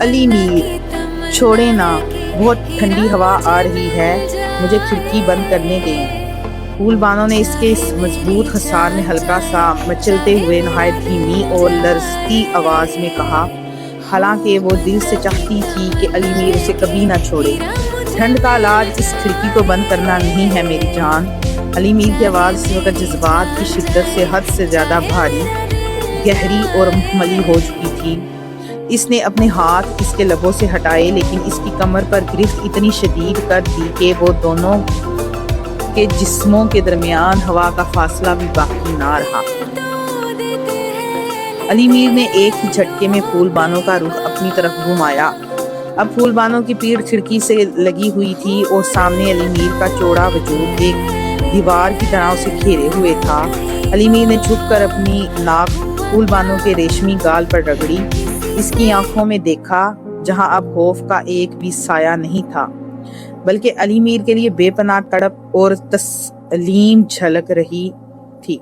علی میر چھوڑے نا، بہت ٹھنڈی ہوا آ رہی ہے، مجھے کھڑکی بند کرنے دیں۔ پھول بانو نے اس کے مضبوط خنصر میں ہلکا سا مچلتے ہوئے نہایت دھیمی اور لرزتی آواز میں کہا، حالانکہ وہ دل سے چاہتی تھی کہ علی میر اسے کبھی نہ چھوڑے، ٹھنڈ کا علاج اس کھڑکی کو بند کرنا نہیں ہے میری جان۔ علی میر کی آواز اس وقت جذبات کی شدت سے حد سے زیادہ بھاری، گہری اور مخملی ہو چکی تھی۔ اس نے اپنے ہاتھ اس کے لبوں سے ہٹائے، لیکن اس کی کمر پر گرفت اتنی شدید کر دی کہ وہ دونوں کے جسموں کے درمیان ہوا کا فاصلہ بھی باقی نہ رہا۔ علی میر نے ایک ہی جھٹکے میں پھول بانو کا رخ اپنی طرف گھمایا۔ اب پھول بانو کی پیٹھ کھڑکی سے لگی ہوئی تھی اور سامنے علی میر کا چوڑا وجود ایک دیوار کی طرح اسے گھیرے ہوئے تھا۔ علی میر نے جھک کر اپنی ناک پھول بانو کے ریشمی گال پر رگڑی، اس کی آنکھوں میں دیکھا جہاں اب خوف کا ایک بھی سایہ نہیں تھا، بلکہ علی میر کے لیے بے پناہ تڑپ اور تسلیم جھلک رہی تھی۔